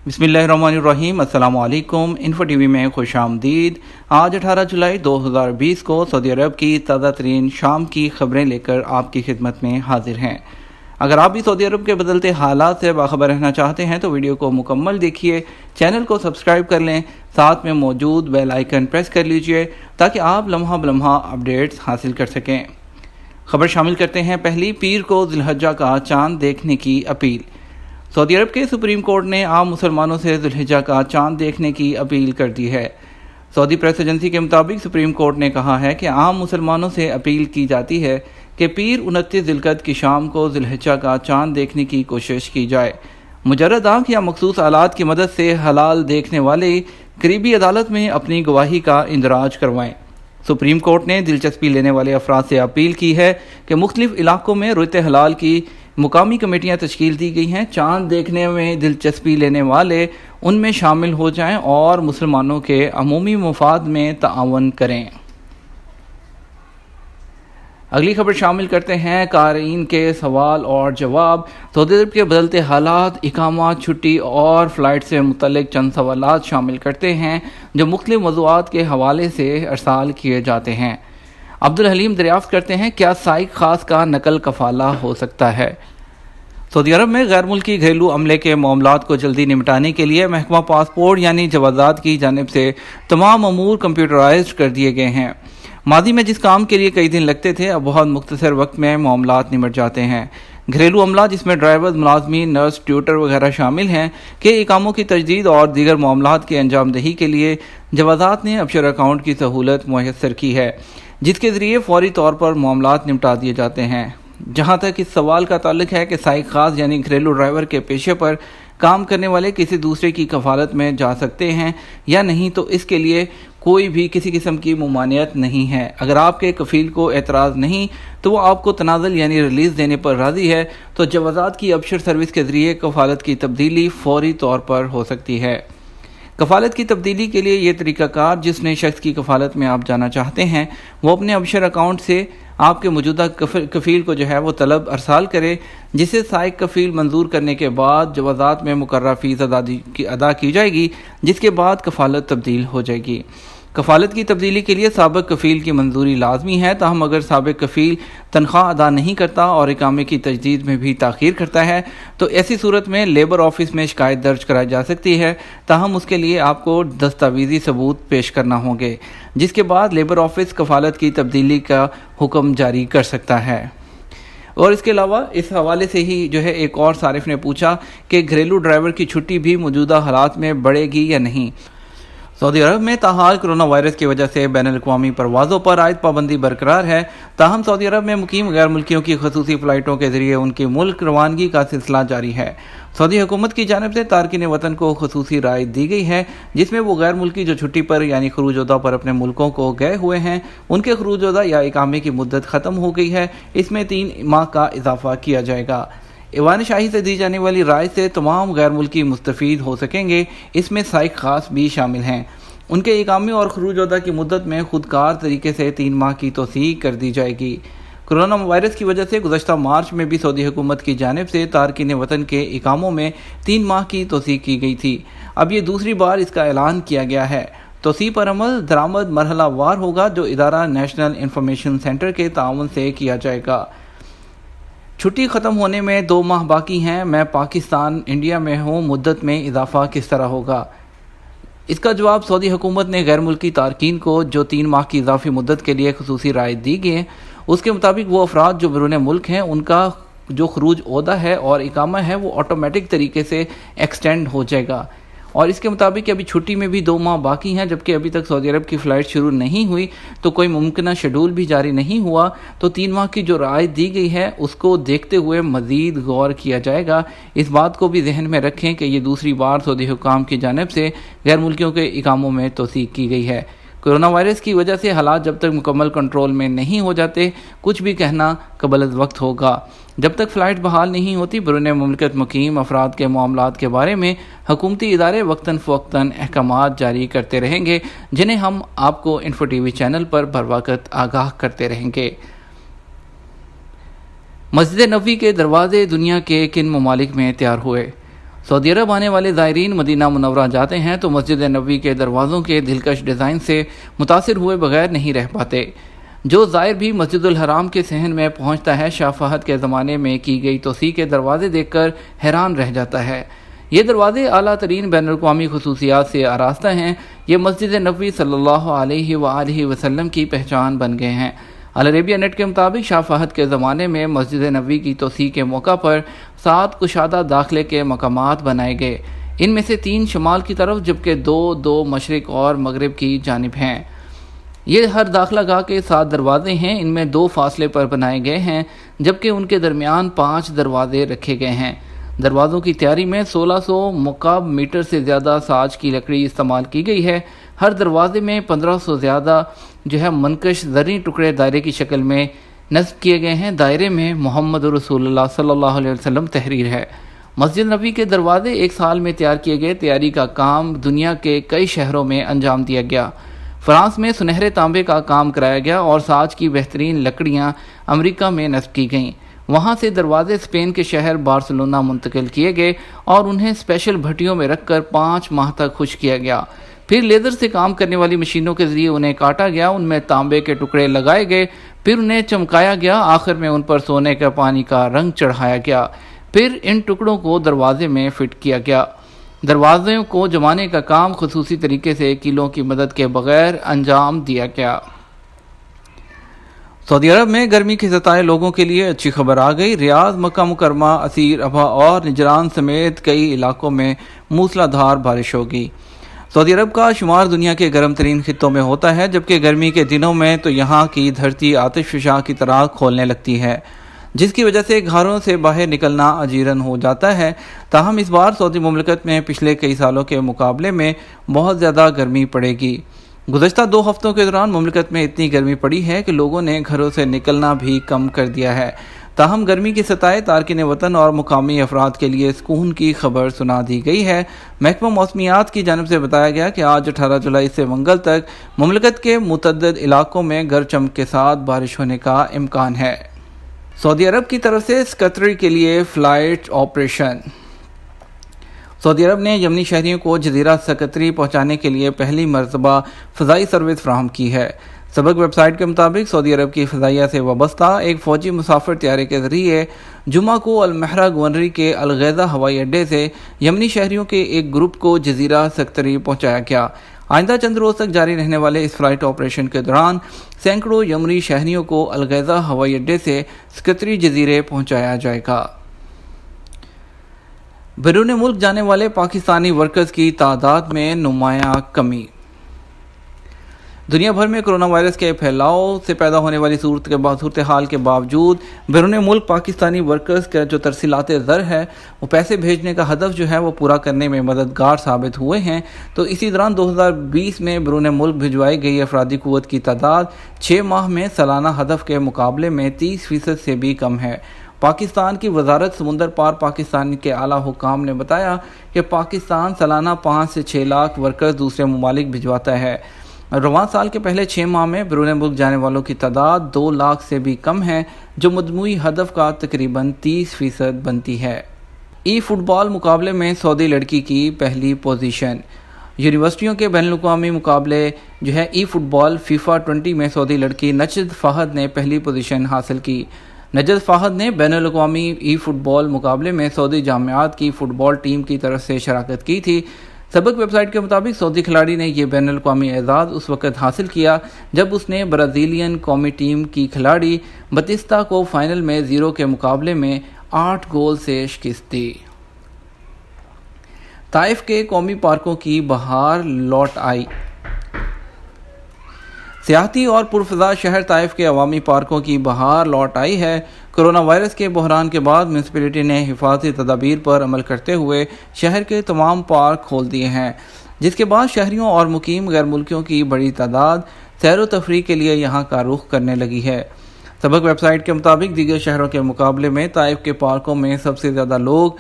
بسم اللہ الرحمن الرحیم۔ السلام علیکم۔ انفو ٹی وی میں خوش آمدید۔ آج 18 جولائی 2020 کو سعودی عرب کی تازہ ترین شام کی خبریں لے کر آپ کی خدمت میں حاضر ہیں۔ اگر آپ بھی سعودی عرب کے بدلتے حالات سے باخبر رہنا چاہتے ہیں تو ویڈیو کو مکمل دیکھیے، چینل کو سبسکرائب کر لیں، ساتھ میں موجود بیل آئیکن پریس کر لیجئے تاکہ آپ لمحہ بلمحہ اپڈیٹس حاصل کر سکیں۔ خبر شامل کرتے ہیں۔ پہلی پیر کو ذی الحجہ کا چاند دیکھنے کی اپیل۔ سعودی عرب کے سپریم کورٹ نے عام مسلمانوں سے ذی الحجہ کا چاند دیکھنے کی اپیل کر دی ہے۔ سعودی پریس ایجنسی کے مطابق سپریم کورٹ نے کہا ہے کہ عام مسلمانوں سے اپیل کی جاتی ہے کہ پیر 29 ذی القعدہ کی شام کو ذی الحجہ کا چاند دیکھنے کی کوشش کی جائے۔ مجرد آنکھ یا مخصوص آلات کی مدد سے ہلال دیکھنے والے قریبی عدالت میں اپنی گواہی کا اندراج کروائیں۔ سپریم کورٹ نے دلچسپی لینے والے افراد سے اپیل کی ہے کہ مختلف علاقوں میں رؤیت ہلال کی مقامی کمیٹیاں تشکیل دی گئی ہیں، چاند دیکھنے میں دلچسپی لینے والے ان میں شامل ہو جائیں اور مسلمانوں کے عمومی مفاد میں تعاون کریں۔ اگلی خبر شامل کرتے ہیں۔ قارئین کے سوال اور جواب۔ سعودی عرب کے بدلتے حالات، اقامہ، چھٹی اور فلائٹ سے متعلق چند سوالات شامل کرتے ہیں جو مختلف موضوعات کے حوالے سے ارسال کیے جاتے ہیں۔ عبدالحلیم دریافت کرتے ہیں، کیا سائق خاص کا نقل کفالہ ہو سکتا ہے؟ سعودی عرب میں غیر ملکی گھریلو عملے کے معاملات کو جلدی نمٹانے کے لیے محکمہ پاسپورٹ یعنی جوازات کی جانب سے تمام امور کمپیوٹرائزڈ کر دیے گئے ہیں۔ ماضی میں جس کام کے لیے کئی دن لگتے تھے، اب بہت مختصر وقت میں معاملات نمٹ جاتے ہیں۔ گھریلو عملہ جس میں ڈرائیور، ملازمین، نرس، ٹیوٹر وغیرہ شامل ہیں کے اقاموں کی تجدید اور دیگر معاملات کے انجام دہی کے لیے جوازات نے ابشر اکاؤنٹ کی سہولت میسر کی ہے، جس کے ذریعے فوری طور پر معاملات نمٹا دیے جاتے ہیں۔ جہاں تک اس سوال کا تعلق ہے کہ سائق خاص یعنی گھریلو ڈرائیور کے پیشے پر کام کرنے والے کسی دوسرے کی کفالت میں جا سکتے ہیں یا نہیں، تو اس کے لیے کوئی بھی کسی قسم کی ممانعت نہیں ہے۔ اگر آپ کے کفیل کو اعتراض نہیں تو وہ آپ کو تنازل یعنی ریلیز دینے پر راضی ہے تو جوازات کی ابشر سروس کے ذریعے کفالت کی تبدیلی فوری طور پر ہو سکتی ہے۔ کفالت کی تبدیلی کے لیے یہ طریقہ کار جس نے شخص کی کفالت میں آپ جانا چاہتے ہیں وہ اپنے ابشر اکاؤنٹ سے آپ کے موجودہ کفیل کو وہ طلب ارسال کرے، جسے سائق کفیل منظور کرنے کے بعد جوازات میں مقررہ فیس ادا کی جائے گی، جس کے بعد کفالت تبدیل ہو جائے گی۔ کفالت کی تبدیلی کے لیے سابق کفیل کی منظوری لازمی ہے، تاہم اگر سابق کفیل تنخواہ ادا نہیں کرتا اور اقامے کی تجدید میں بھی تاخیر کرتا ہے تو ایسی صورت میں لیبر آفس میں شکایت درج کرائی جا سکتی ہے، تاہم اس کے لیے آپ کو دستاویزی ثبوت پیش کرنا ہوں گے، جس کے بعد لیبر آفس کفالت کی تبدیلی کا حکم جاری کر سکتا ہے۔ اور اس کے علاوہ اس حوالے سے ہی ایک اور صارف نے پوچھا کہ گھریلو ڈرائیور کی چھٹی بھی موجودہ حالات میں بڑھے گی یا نہیں۔ سعودی عرب میں تاحال کرونا وائرس کی وجہ سے بین الاقوامی پروازوں پر عائد پابندی برقرار ہے، تاہم سعودی عرب میں مقیم غیر ملکیوں کی خصوصی فلائٹوں کے ذریعے ان کی ملک روانگی کا سلسلہ جاری ہے۔ سعودی حکومت کی جانب سے تارکین وطن کو خصوصی رعایت دی گئی ہے، جس میں وہ غیر ملکی جو چھٹی پر یعنی خروج عہدہ پر اپنے ملکوں کو گئے ہوئے ہیں، ان کے خروج عہدہ یا اقامے کی مدت ختم ہو گئی ہے، اس میں 3 ماہ کا اضافہ کیا جائے گا۔ ایوان شاہی سے دی جانے والی رعایت سے تمام غیر ملکی مستفید ہو سکیں گے، اس میں سائق خاص بھی شامل ہیں۔ ان کے اقامے اور خروج عہدہ کی مدت میں خودکار طریقے سے 3 ماہ کی توسیع کر دی جائے گی۔ کرونا وائرس کی وجہ سے گزشتہ مارچ میں بھی سعودی حکومت کی جانب سے تارکین وطن کے اقاموں میں 3 ماہ کی توسیع کی گئی تھی۔ اب یہ دوسری بار اس کا اعلان کیا گیا ہے۔ توسیع پر عمل درآمد مرحلہ وار ہوگا، جو ادارہ نیشنل انفارمیشن سینٹر کے تعاون سے کیا جائے گا۔ چھٹی ختم ہونے میں 2 ماہ باقی ہیں، میں پاکستان انڈیا میں ہوں، مدت میں اضافہ کس طرح ہوگا؟ اس کا جواب سعودی حکومت نے غیر ملکی تارکین کو جو 3 ماہ کی اضافی مدت کے لیے خصوصی رعایت دی گئی ہے، اس کے مطابق وہ افراد جو بیرون ملک ہیں ان کا جو خروج عہدہ ہے اور اقامہ ہے وہ آٹومیٹک طریقے سے ایکسٹینڈ ہو جائے گا، اور اس کے مطابق ابھی چھٹی میں بھی 2 ماہ باقی ہیں، جبکہ ابھی تک سعودی عرب کی فلائٹ شروع نہیں ہوئی تو کوئی ممکنہ شیڈول بھی جاری نہیں ہوا، تو 3 ماہ کی جو رعایت دی گئی ہے اس کو دیکھتے ہوئے مزید غور کیا جائے گا۔ اس بات کو بھی ذہن میں رکھیں کہ یہ دوسری بار سعودی حکام کی جانب سے غیر ملکیوں کے اقاموں میں توسیع کی گئی ہے۔ کرونا وائرس کی وجہ سے حالات جب تک مکمل کنٹرول میں نہیں ہو جاتے، کچھ بھی کہنا قبل از وقت ہوگا۔ جب تک فلائٹ بحال نہیں ہوتی، بیرون مملکت مقیم افراد کے معاملات کے بارے میں حکومتی ادارے وقتاً فوقتاً احکامات جاری کرتے رہیں گے، جنہیں ہم آپ کو انفو ٹی وی چینل پر بروقت آگاہ کرتے رہیں گے۔ مسجد نبوی کے دروازے دنیا کے کن ممالک میں تیار ہوئے؟ سعودی عرب آنے والے زائرین مدینہ منورہ جاتے ہیں تو مسجد نبوی کے دروازوں کے دلکش ڈیزائن سے متاثر ہوئے بغیر نہیں رہ پاتے۔ جو زائر بھی مسجد الحرام کے صحن میں پہنچتا ہے شاہ فہد کے زمانے میں کی گئی توسیع کے دروازے دیکھ کر حیران رہ جاتا ہے۔ یہ دروازے اعلیٰ ترین بین الاقوامی خصوصیات سے آراستہ ہیں۔ یہ مسجد نبوی صلی اللہ علیہ وآلہ وسلم کی پہچان بن گئے ہیں۔ العربیہ نیٹ کے مطابق شاہ فہد کے زمانے میں مسجد نبوی کی توسیع کے موقع پر 7 کشادہ داخلے کے مقامات بنائے گئے۔ ان میں سے 3 شمال کی طرف جبکہ 2 مشرق اور مغرب کی جانب ہیں۔ یہ ہر داخلہ گاہ کے 7 دروازے ہیں۔ ان میں 2 فاصلے پر بنائے گئے ہیں جبکہ ان کے درمیان 5 دروازے رکھے گئے ہیں۔ دروازوں کی تیاری میں 1600 مکعب میٹر سے زیادہ ساج کی لکڑی استعمال کی گئی ہے۔ ہر دروازے میں 1500 زیادہ منقش زرعی ٹکڑے دائرے کی شکل میں نصب کیے گئے ہیں۔ دائرے میں محمد رسول اللہ صلی اللہ علیہ وسلم تحریر ہے۔ مسجد نبوی کے دروازے 1 سال میں تیار کیے گئے۔ تیاری کا کام دنیا کے کئی شہروں میں انجام دیا گیا۔ فرانس میں سنہرے تانبے کا کام کرایا گیا اور ساج کی بہترین لکڑیاں امریکہ میں نصب کی گئیں۔ وہاں سے دروازے اسپین کے شہر بارسلونا منتقل کیے گئے اور انہیں اسپیشل بھٹیوں میں رکھ کر 5 ماہ تک خشک کیا گیا۔ پھر لیزر سے کام کرنے والی مشینوں کے ذریعے انہیں کاٹا گیا، ان میں تانبے کے ٹکڑے لگائے گئے، پھر انہیں چمکایا گیا، آخر میں ان پر سونے کا پانی کا رنگ چڑھایا گیا، پھر ان ٹکڑوں کو دروازے میں فٹ کیا گیا۔ دروازوں کو جمانے کا کام خصوصی طریقے سے کیلوں کی مدد کے بغیر انجام دیا گیا۔ سعودی عرب میں گرمی کے ستائے لوگوں کے لیے اچھی خبر آ گئی۔ ریاض، مکہ مکرمہ، عسیر، ابہا اور نجران سمیت کئی علاقوں میں موسلا دھار بارش ہوگی۔ سعودی عرب کا شمار دنیا کے گرم ترین خطوں میں ہوتا ہے، جبکہ گرمی کے دنوں میں تو یہاں کی دھرتی آتش فشاں کی طرح کھولنے لگتی ہے، جس کی وجہ سے گھروں سے باہر نکلنا اجیرن ہو جاتا ہے۔ تاہم اس بار سعودی مملکت میں پچھلے کئی سالوں کے مقابلے میں بہت زیادہ گرمی پڑے گی۔ گزشتہ 2 ہفتوں کے دوران مملکت میں اتنی گرمی پڑی ہے کہ لوگوں نے گھروں سے نکلنا بھی کم کر دیا ہے۔ تاہم گرمی کے ستائے تارکین وطن اور مقامی افراد کے لیے سکون کی خبر سنا دی گئی ہے۔ محکمہ موسمیات کی جانب سے بتایا گیا کہ آج 18 جولائی سے منگل تک مملکت کے متعدد علاقوں میں گرج چمک کے ساتھ بارش ہونے کا امکان ہے۔ سعودی عرب کی طرف سے سکتری کے لیے فلائٹ آپریشن۔ سعودی عرب نے یمنی شہریوں کو جزیرہ سکتری پہنچانے کے لیے پہلی مرتبہ فضائی سروس فراہم کی ہے۔ سبق ویب سائٹ کے مطابق سعودی عرب کی فضائیہ سے وابستہ ایک فوجی مسافر طیارے کے ذریعے جمعہ کو المہرہ گورنری کے الغیضہ ہوائی اڈے سے یمنی شہریوں کے ایک گروپ کو جزیرہ سکتری پہنچایا گیا۔ آئندہ چند روز تک جاری رہنے والے اس فلائٹ آپریشن کے دوران سینکڑوں یمنی شہریوں کو الغیضہ ہوائی اڈے سے سکتری جزیرے پہنچایا جائے گا۔ بیرون ملک جانے والے پاکستانی ورکرز کی تعداد میں نمایاں کمی۔ دنیا بھر میں کرونا وائرس کے پھیلاؤ سے پیدا ہونے والی صورتحال کے باوجود بیرون ملک پاکستانی ورکرز کا جو ترسیلات زر ہے وہ پیسے بھیجنے کا ہدف جو ہے وہ پورا کرنے میں مددگار ثابت ہوئے ہیں۔ تو اسی دوران 2020 میں بیرون ملک بھجوائی گئی افرادی قوت کی تعداد 6 ماہ میں سالانہ ہدف کے مقابلے میں 30% سے بھی کم ہے۔ پاکستان کی وزارت سمندر پار پاکستان کے اعلیٰ حکام نے بتایا کہ پاکستان سالانہ 5 سے 6 لاکھ ورکرز دوسرے ممالک بھجواتا ہے۔ رواں سال کے پہلے 6 ماہ میں بیرون ملک جانے والوں کی تعداد 2 لاکھ سے بھی کم ہے، جو مجموعی ہدف کا تقریباً 30% بنتی ہے۔ ای فٹ بال مقابلے میں سعودی لڑکی کی پہلی پوزیشن۔ یونیورسٹیوں کے بین الاقوامی مقابلے ای فٹ بال فیفا 20 میں سعودی لڑکی نجد فہد نے پہلی پوزیشن حاصل کی۔ نجد فہد نے بین الاقوامی ای فٹ بال مقابلے میں سعودی جامعات کی فٹ بال ٹیم کی طرف سے شرکت کی تھی۔ سبق ویب سائٹ کے مطابق سعودی کھلاڑی نے یہ بین الاقوامی اعزاز اس وقت حاصل کیا جب اس نے برازیلین قومی ٹیم کی کھلاڑی بتیستا کو فائنل میں 0 کے مقابلے میں 8 گول سے شکست دی۔ طائف کے قومی پارکوں کی بہار لوٹ آئی۔ سیاحتی اور پرفضا شہر طائف کے عوامی پارکوں کی بہار لوٹ آئی ہے۔ کرونا وائرس کے بحران کے بعد میونسپلٹی نے حفاظتی تدابیر پر عمل کرتے ہوئے شہر کے تمام پارک کھول دیے ہیں، جس کے بعد شہریوں اور مقیم غیر ملکیوں کی بڑی تعداد سیر و تفریح کے لیے یہاں کا رخ کرنے لگی ہے۔ سبق ویب سائٹ کے مطابق دیگر شہروں کے مقابلے میں طائف کے پارکوں میں سب سے زیادہ لوگ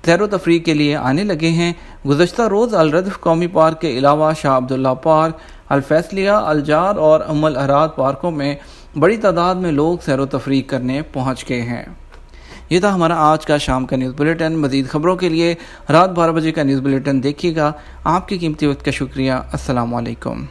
سیر و تفریح کے لیے آنے لگے ہیں۔ گزشتہ روز الردف قومی پارک کے علاوہ شاہ عبداللہ پارک، الفیصلیہ، الجار اور الاحراد پارکوں میں بڑی تعداد میں لوگ سیر و تفریح کرنے پہنچ گئے ہیں۔ یہ تھا ہمارا آج کا شام کا نیوز بلیٹن۔ مزید خبروں کے لیے رات 12 بجے کا نیوز بلیٹن دیکھیے گا۔ آپ کے قیمتی وقت کا شکریہ۔ السلام علیکم۔